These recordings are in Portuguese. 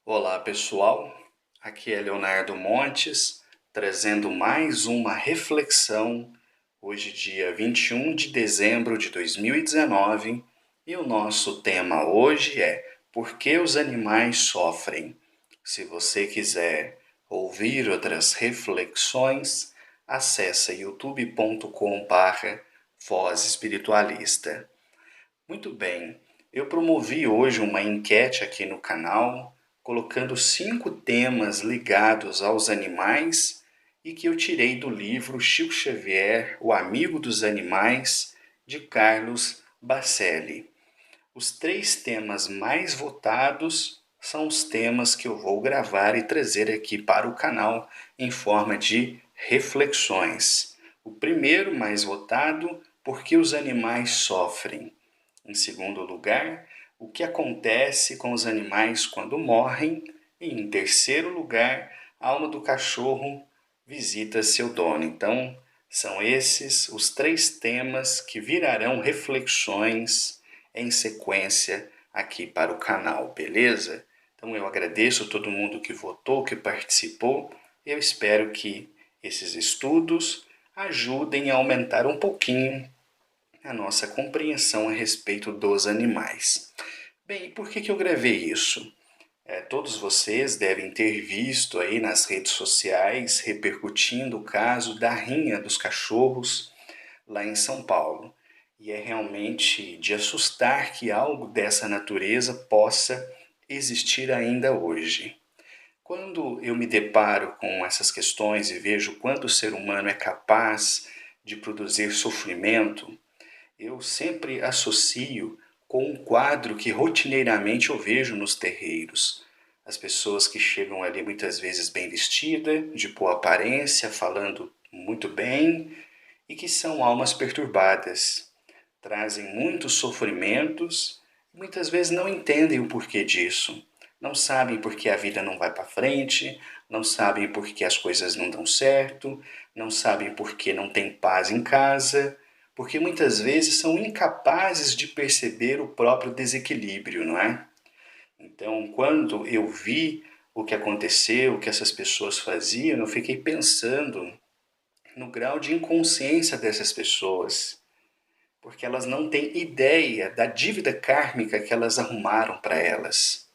Olá pessoal, aqui é Leonardo Montes, trazendo mais uma reflexão, hoje dia 21 de dezembro de 2019, e o nosso tema hoje é Por que os animais sofrem? Se você quiser ouvir outras reflexões, acesse youtube.com/Voz Espiritualista. Muito bem, eu promovi hoje uma enquete aqui no canal, colocando 5 temas ligados aos animais e que eu tirei do livro Chico Xavier, O Amigo dos Animais, de Carlos Bacelli. Os 3 temas mais votados são os temas que eu vou gravar e trazer aqui para o canal em forma de reflexões. O primeiro mais votado, por que os animais sofrem? Em segundo lugar, o que acontece com os animais quando morrem? E em terceiro lugar, a alma do cachorro visita seu dono. Então, são esses os 3 temas que virarão reflexões em sequência aqui para o canal, beleza? Então eu agradeço a todo mundo que votou, que participou. Eu espero que esses estudos ajudem a aumentar um pouquinho a nossa compreensão a respeito dos animais. Bem, e por que eu gravei isso? Todos vocês devem ter visto aí nas redes sociais repercutindo o caso da rinha dos cachorros lá em São Paulo. E é realmente de assustar que algo dessa natureza possa existir ainda hoje. Quando eu me deparo com essas questões e vejo quanto o ser humano é capaz de produzir sofrimento, eu sempre associo com um quadro que rotineiramente eu vejo nos terreiros. As pessoas que chegam ali muitas vezes bem vestidas, de boa aparência, falando muito bem, e que são almas perturbadas. Trazem muitos sofrimentos e muitas vezes não entendem o porquê disso. Não sabem por que a vida não vai para frente, não sabem por que as coisas não dão certo, não sabem por que não tem paz em casa, porque muitas vezes são incapazes de perceber o próprio desequilíbrio, não é? Então, quando eu vi o que aconteceu, o que essas pessoas faziam, eu fiquei pensando no grau de inconsciência dessas pessoas, porque elas não têm ideia da dívida kármica que elas arrumaram para elas.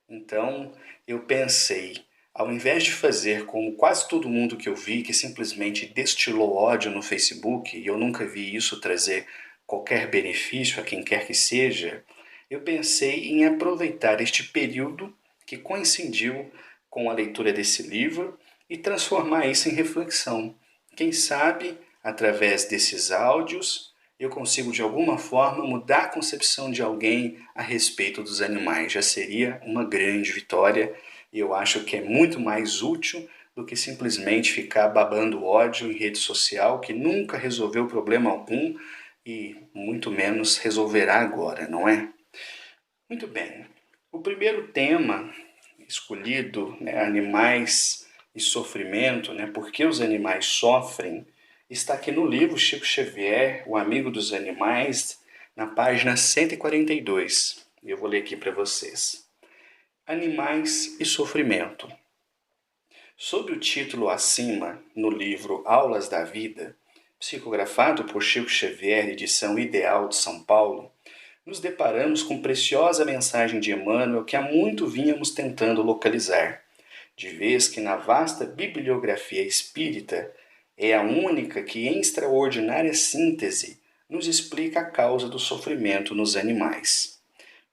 Então, eu pensei, ao invés de fazer como quase todo mundo que eu vi, que simplesmente destilou ódio no Facebook, e eu nunca vi isso trazer qualquer benefício a quem quer que seja, eu pensei em aproveitar este período que coincidiu com a leitura desse livro e transformar isso em reflexão. Quem sabe, através desses áudios, eu consigo de alguma forma mudar a concepção de alguém a respeito dos animais. Já seria uma grande vitória e eu acho que é muito mais útil do que simplesmente ficar babando ódio em rede social, que nunca resolveu problema algum e muito menos resolverá agora, não é? Muito bem. O primeiro tema escolhido, né, animais e sofrimento, né, por que os animais sofrem, está aqui no livro Chico Xavier, O Amigo dos Animais, na página 142. E eu vou ler aqui para vocês. Animais e sofrimento. Sob o título acima, no livro Aulas da Vida, psicografado por Chico Xavier, edição Ideal de São Paulo, nos deparamos com preciosa mensagem de Emmanuel que há muito vínhamos tentando localizar, de vez que na vasta bibliografia espírita é a única que, em extraordinária síntese, nos explica a causa do sofrimento nos animais.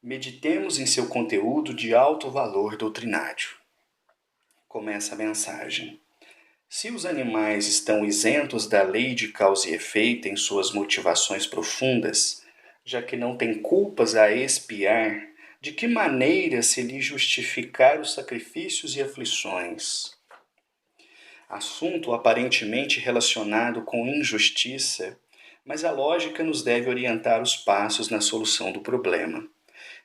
Meditemos em seu conteúdo de alto valor doutrinário. Começa a mensagem. Se os animais estão isentos da lei de causa e efeito em suas motivações profundas, já que não têm culpas a expiar, de que maneira se lhe justificar os sacrifícios e aflições? Assunto aparentemente relacionado com injustiça, mas a lógica nos deve orientar os passos na solução do problema.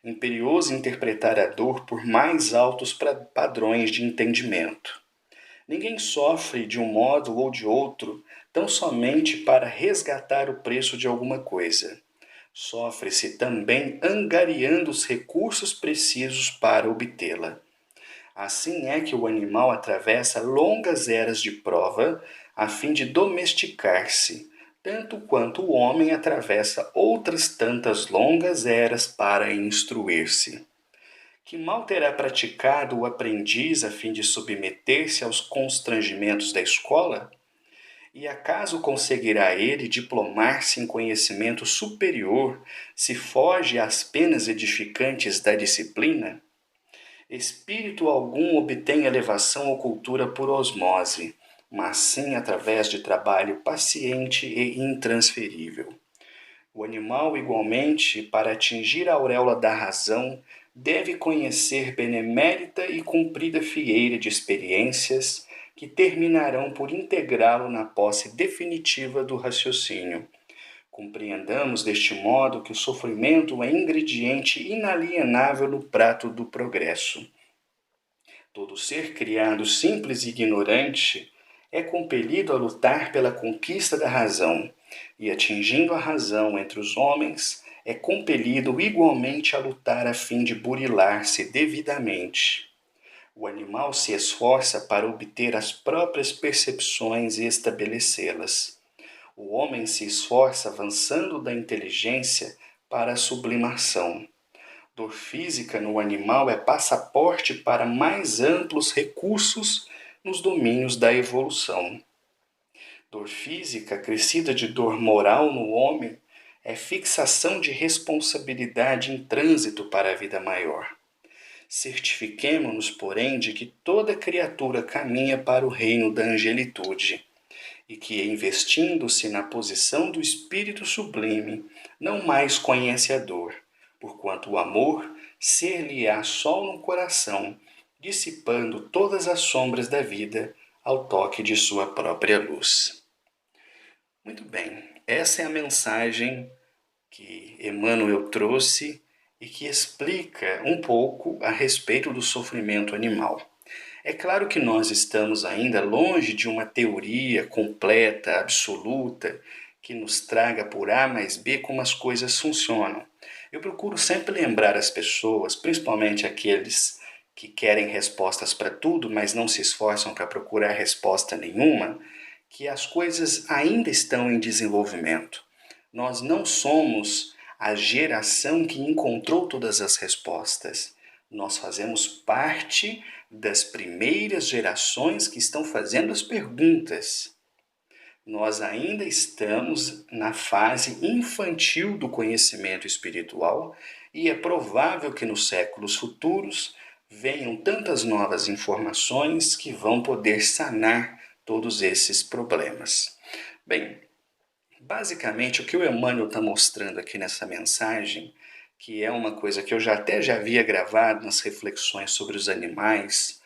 Imperioso interpretar a dor por mais altos padrões de entendimento. Ninguém sofre de um modo ou de outro tão somente para resgatar o preço de alguma coisa. Sofre-se também angariando os recursos precisos para obtê-la. Assim é que o animal atravessa longas eras de prova a fim de domesticar-se, tanto quanto o homem atravessa outras tantas longas eras para instruir-se. Que mal terá praticado o aprendiz a fim de submeter-se aos constrangimentos da escola? E acaso conseguirá ele diplomar-se em conhecimento superior se foge às penas edificantes da disciplina? Espírito algum obtém elevação ou cultura por osmose, mas sim através de trabalho paciente e intransferível. O animal, igualmente, para atingir a auréola da razão, deve conhecer benemérita e cumprida fieira de experiências que terminarão por integrá-lo na posse definitiva do raciocínio. Compreendamos deste modo que o sofrimento é ingrediente inalienável no prato do progresso. Todo ser criado simples e ignorante é compelido a lutar pela conquista da razão, e atingindo a razão entre os homens, é compelido igualmente a lutar a fim de burilar-se devidamente. O animal se esforça para obter as próprias percepções e estabelecê-las. O homem se esforça avançando da inteligência para a sublimação. Dor física no animal é passaporte para mais amplos recursos nos domínios da evolução. Dor física, crescida de dor moral no homem, é fixação de responsabilidade em trânsito para a vida maior. Certifiquemo-nos, porém, de que toda criatura caminha para o reino da angelitude, e que, investindo-se na posição do espírito sublime, não mais conhece a dor, porquanto o amor ser-lhe-á sol no coração, dissipando todas as sombras da vida ao toque de sua própria luz. Muito bem, essa é a mensagem que Emmanuel trouxe e que explica um pouco a respeito do sofrimento animal. É claro que nós estamos ainda longe de uma teoria completa, absoluta, que nos traga por A mais B como as coisas funcionam. Eu procuro sempre lembrar as pessoas, principalmente aqueles que querem respostas para tudo, mas não se esforçam para procurar resposta nenhuma, que as coisas ainda estão em desenvolvimento. Nós não somos a geração que encontrou todas as respostas. Nós fazemos parte das primeiras gerações que estão fazendo as perguntas. Nós ainda estamos na fase infantil do conhecimento espiritual e é provável que nos séculos futuros venham tantas novas informações que vão poder sanar todos esses problemas. Bem, basicamente o que o Emmanuel está mostrando aqui nessa mensagem, que é uma coisa que eu até já havia gravado nas reflexões sobre os animais,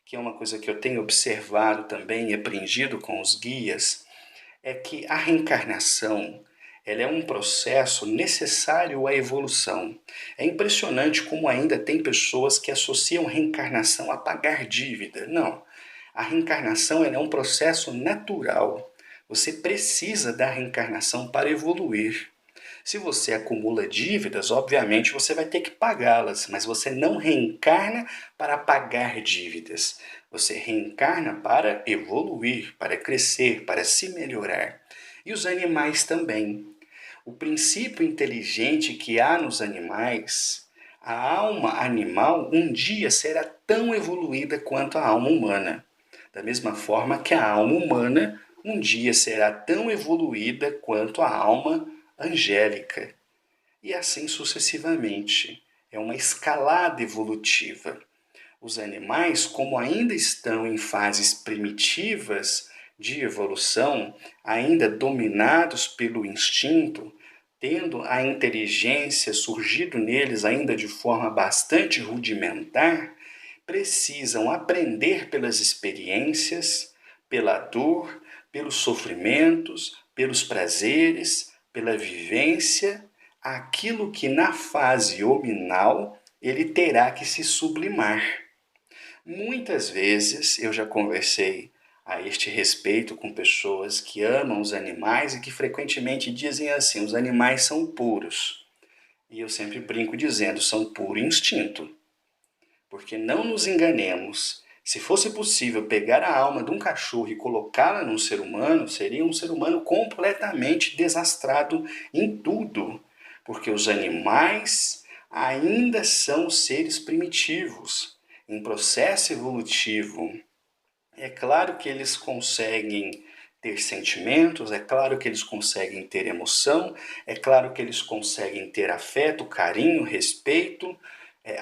que é uma coisa que eu tenho observado também e aprendido com os guias, é que a reencarnação ela é um processo necessário à evolução. É impressionante como ainda tem pessoas que associam reencarnação a pagar dívida. Não. A reencarnação ela é um processo natural. Você precisa da reencarnação para evoluir. Se você acumula dívidas, obviamente você vai ter que pagá-las, mas você não reencarna para pagar dívidas. Você reencarna para evoluir, para crescer, para se melhorar. E os animais também. O princípio inteligente que há nos animais, a alma animal um dia será tão evoluída quanto a alma humana. Da mesma forma que a alma humana um dia será tão evoluída quanto a alma angélica. E assim sucessivamente. É uma escalada evolutiva. Os animais, como ainda estão em fases primitivas de evolução, ainda dominados pelo instinto, tendo a inteligência surgido neles ainda de forma bastante rudimentar, precisam aprender pelas experiências, pela dor, pelos sofrimentos, pelos prazeres, pela vivência, aquilo que na fase hominal ele terá que se sublimar. Muitas vezes eu já conversei a este respeito com pessoas que amam os animais e que frequentemente dizem assim: os animais são puros. E eu sempre brinco dizendo: são puro instinto. Porque não nos enganemos. Se fosse possível pegar a alma de um cachorro e colocá-la num ser humano, seria um ser humano completamente desastrado em tudo. Porque os animais ainda são seres primitivos, em processo evolutivo. É claro que eles conseguem ter sentimentos, é claro que eles conseguem ter emoção, é claro que eles conseguem ter afeto, carinho, respeito,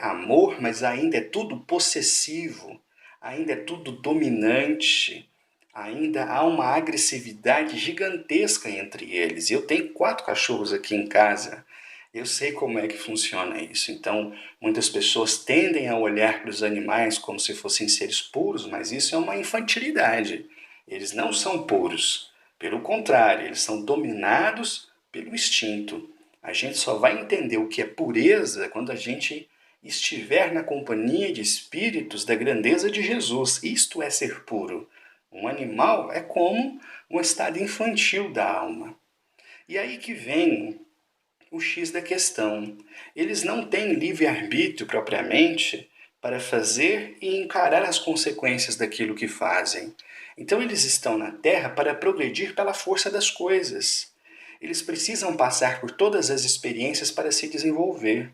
amor, mas ainda é tudo possessivo, ainda é tudo dominante, ainda há uma agressividade gigantesca entre eles. Eu tenho 4 cachorros aqui em casa. Eu sei como é que funciona isso. Então, muitas pessoas tendem a olhar para os animais como se fossem seres puros, mas isso é uma infantilidade. Eles não são puros. Pelo contrário, eles são dominados pelo instinto. A gente só vai entender o que é pureza quando a gente estiver na companhia de espíritos da grandeza de Jesus. Isto é ser puro. Um animal é como um estado infantil da alma. E aí que vem o X da questão. Eles não têm livre-arbítrio propriamente para fazer e encarar as consequências daquilo que fazem. Então eles estão na Terra para progredir pela força das coisas. Eles precisam passar por todas as experiências para se desenvolver.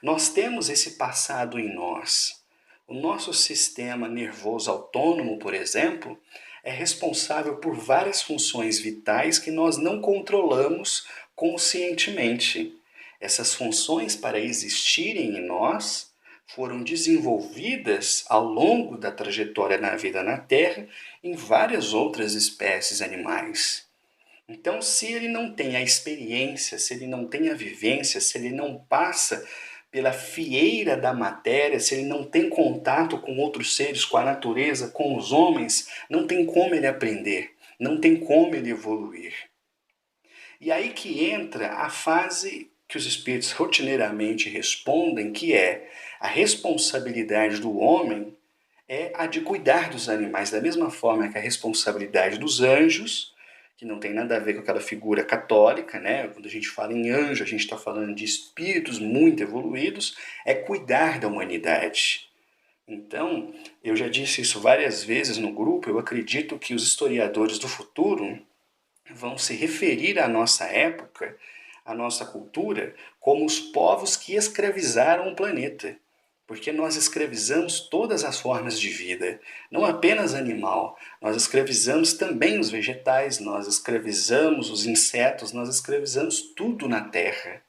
Nós temos esse passado em nós. O nosso sistema nervoso autônomo, por exemplo, é responsável por várias funções vitais que nós não controlamos conscientemente. Essas funções, para existirem em nós, foram desenvolvidas ao longo da trajetória na vida na Terra em várias outras espécies animais. Então, se ele não tem a experiência, se ele não tem a vivência, se ele não passa pela fieira da matéria, se ele não tem contato com outros seres, com a natureza, com os homens, não tem como ele aprender, não tem como ele evoluir. E aí que entra a fase que os espíritos rotineiramente respondem, que é a responsabilidade do homem é a de cuidar dos animais, da mesma forma que a responsabilidade dos anjos, que não tem nada a ver com aquela figura católica, né? Quando a gente fala em anjo, a gente está falando de espíritos muito evoluídos, é cuidar da humanidade. Então, eu já disse isso várias vezes no grupo, eu acredito que os historiadores do futuro vão se referir à nossa época, à nossa cultura, como os povos que escravizaram o planeta. Porque nós escravizamos todas as formas de vida, não apenas animal. Nós escravizamos também os vegetais, nós escravizamos os insetos, nós escravizamos tudo na Terra.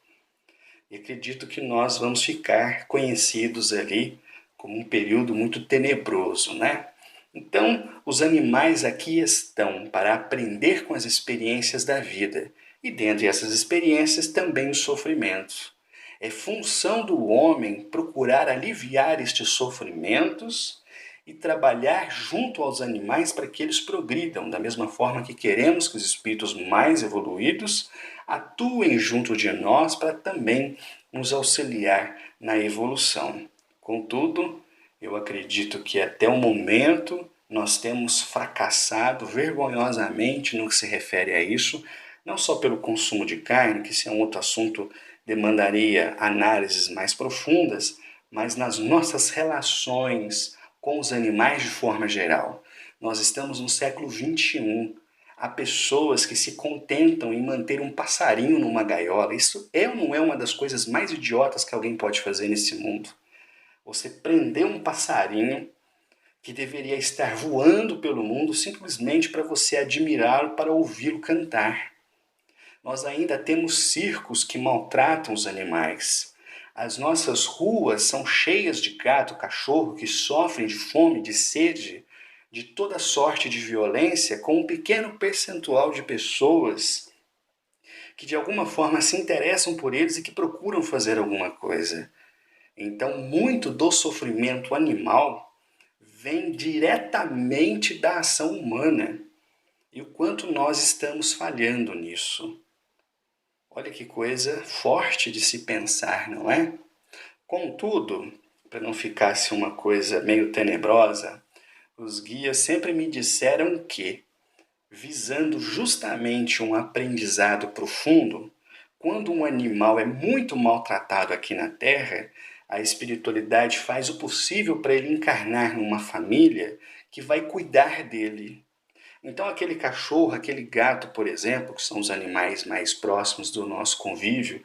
E acredito que nós vamos ficar conhecidos ali como um período muito tenebroso, né? Então, os animais aqui estão para aprender com as experiências da vida, e dentre essas experiências também os sofrimentos. É função do homem procurar aliviar estes sofrimentos e trabalhar junto aos animais para que eles progridam, da mesma forma que queremos que os espíritos mais evoluídos atuem junto de nós para também nos auxiliar na evolução. Contudo, eu acredito que até o momento nós temos fracassado vergonhosamente no que se refere a isso, não só pelo consumo de carne, que esse é um outro assunto, demandaria análises mais profundas, mas nas nossas relações com os animais de forma geral. Nós estamos no século XXI. Há pessoas que se contentam em manter um passarinho numa gaiola. Isso é ou não é uma das coisas mais idiotas que alguém pode fazer nesse mundo? Você prender um passarinho que deveria estar voando pelo mundo simplesmente para você admirá-lo, para ouvi-lo cantar. Nós ainda temos circos que maltratam os animais. As nossas ruas são cheias de gato, cachorro que sofrem de fome, de sede, de toda sorte de violência, com um pequeno percentual de pessoas que de alguma forma se interessam por eles e que procuram fazer alguma coisa. Então, muito do sofrimento animal vem diretamente da ação humana. E o quanto nós estamos falhando nisso. Olha que coisa forte de se pensar, não é? Contudo, para não ficasse uma coisa meio tenebrosa, os guias sempre me disseram que, visando justamente um aprendizado profundo, quando um animal é muito maltratado aqui na Terra, A espiritualidade faz o possível para ele encarnar numa família que vai cuidar dele. Então, aquele cachorro, aquele gato, por exemplo, que são os animais mais próximos do nosso convívio,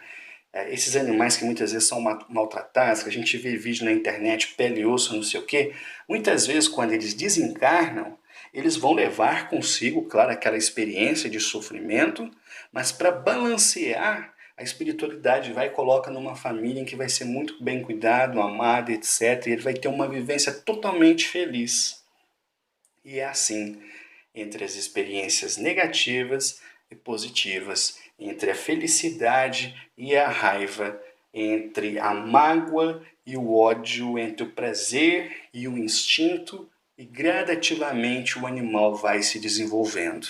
esses animais que muitas vezes são maltratados, que a gente vê vídeo na internet, pele e osso, não sei o quê, muitas vezes quando eles desencarnam, eles vão levar consigo, claro, aquela experiência de sofrimento, mas para balancear, a espiritualidade vai e coloca numa família em que vai ser muito bem cuidado, amado, etc. E ele vai ter uma vivência totalmente feliz. E é assim, entre as experiências negativas e positivas, entre a felicidade e a raiva, entre a mágoa e o ódio, entre o prazer e o instinto, e gradativamente o animal vai se desenvolvendo,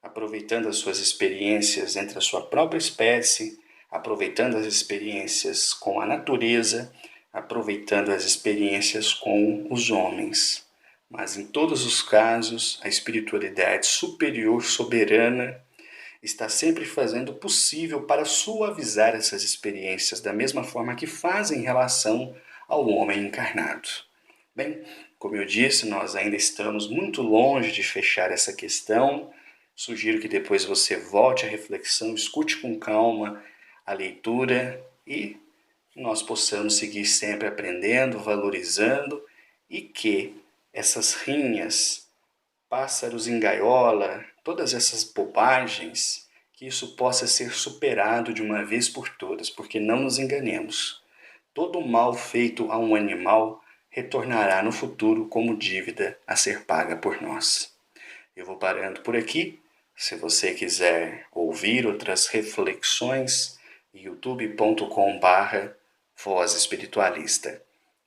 aproveitando as suas experiências entre a sua própria espécie, aproveitando as experiências com a natureza, aproveitando as experiências com os homens. Mas em todos os casos, a espiritualidade superior, soberana, está sempre fazendo o possível para suavizar essas experiências, da mesma forma que faz em relação ao homem encarnado. Bem, como eu disse, nós ainda estamos muito longe de fechar essa questão. Sugiro que depois você volte à reflexão, escute com calma a leitura e nós possamos seguir sempre aprendendo, valorizando e que essas rinhas, pássaros em gaiola, todas essas bobagens, que isso possa ser superado de uma vez por todas, porque não nos enganemos. Todo mal feito a um animal retornará no futuro como dívida a ser paga por nós. Eu vou parando por aqui. Se você quiser ouvir outras reflexões, youtube.com/Voz Espiritualista.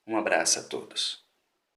Um abraço a todos.